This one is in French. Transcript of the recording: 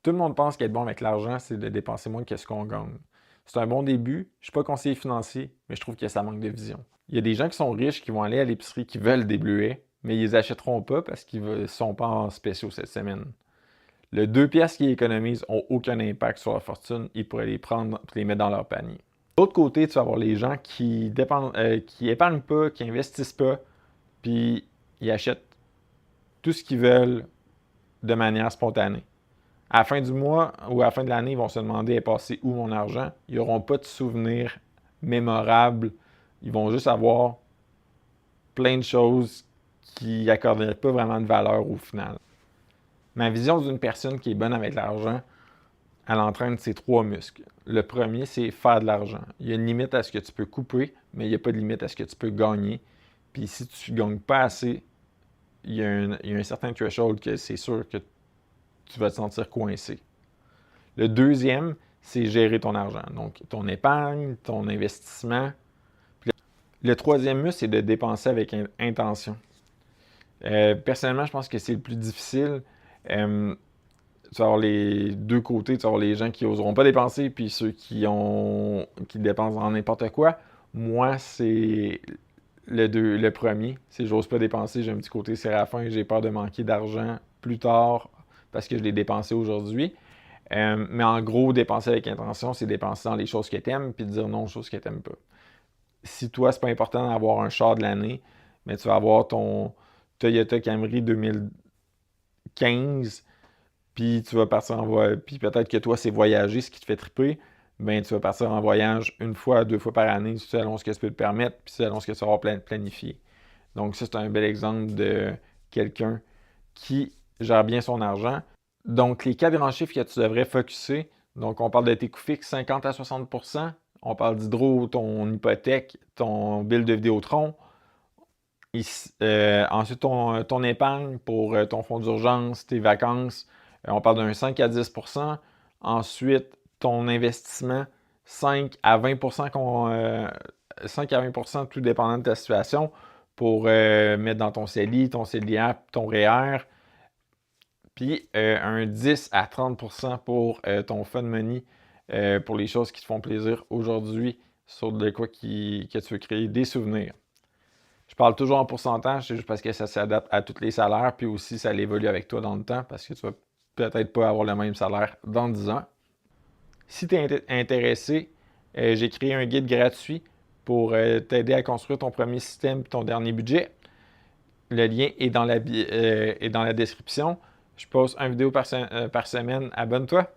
Tout le monde pense qu'être bon avec l'argent, c'est de dépenser moins que ce qu'on gagne. C'est un bon début. Je ne suis pas conseiller financier, mais je trouve que ça manque de vision. Il y a des gens qui sont riches qui vont aller à l'épicerie, qui veulent des bleuets, mais ils les achèteront pas parce qu'ils ne sont pas en spéciaux cette semaine. Le 2 piastres qu'ils économisent n'ont aucun impact sur leur fortune. Ils pourraient les prendre et les mettre dans leur panier. De l'autre côté, tu vas avoir les gens qui épargnent pas, qui investissent pas, puis ils achètent tout ce qu'ils veulent de manière spontanée. À la fin du mois ou à la fin de l'année, ils vont se demander est passé où mon argent. Ils n'auront pas de souvenirs mémorables. Ils vont juste avoir plein de choses qui n'accorderaient pas vraiment de valeur au final. Ma vision d'une personne qui est bonne avec l'argent, elle entraîne ces trois muscles. Le premier, c'est faire de l'argent. Il y a une limite à ce que tu peux couper, mais il n'y a pas de limite à ce que tu peux gagner. Puis si tu ne gagnes pas assez, il y a un certain threshold que c'est sûr que tu vas te sentir coincé. Le deuxième, c'est gérer ton argent. Donc, ton épargne, ton investissement. Puis le troisième muscle, c'est de dépenser avec intention. Personnellement, je pense que c'est le plus difficile. Tu vas avoir les deux côtés. Tu vas avoir les gens qui n'oseront pas dépenser, puis ceux qui dépensent en n'importe quoi. Moi, c'est le premier. C'est j'ose pas dépenser. J'ai un petit côté séraphin. J'ai peur de manquer d'argent plus tard parce que je l'ai dépensé aujourd'hui. Mais en gros, dépenser avec intention, c'est dépenser dans les choses que tu aimes puis dire non aux choses que tu n'aimes pas. Si toi, c'est pas important d'avoir un char de l'année, mais tu vas avoir ton Toyota Camry 2015, puis tu vas partir en voyage, puis peut-être que toi, c'est voyager, ce qui te fait triper, ben tu vas partir en voyage une fois, deux fois par année, selon ce que tu peux te permettre, puis selon ce que tu vas avoir planifié. Donc ça, c'est un bel exemple de quelqu'un qui gère bien son argent. Donc, les quatre grands chiffres que tu devrais focusser, donc on parle de tes coûts fixes 50 à 60 %, on parle d'hydro, ton hypothèque, ton bill de Vidéotron, ensuite ton épargne pour ton fonds d'urgence, tes vacances, on parle d'un 5 à 10 %. Ensuite, ton investissement, 5 à 20 5 à 20 tout dépendant de ta situation, pour mettre dans ton CELI, ton CELIAP, ton REER. Puis un 10 à 30 % pour ton fun money, pour les choses qui te font plaisir aujourd'hui, sur de quoi que tu veux créer des souvenirs. Je parle toujours en pourcentage, c'est juste parce que ça s'adapte à tous les salaires, puis aussi ça évolue avec toi dans le temps, parce que tu vas peut-être pas avoir le même salaire dans 10 ans. Si tu es intéressé, j'ai créé un guide gratuit pour t'aider à construire ton premier système et ton dernier budget. Le lien est dans la description. Je poste une vidéo par semaine. Abonne-toi.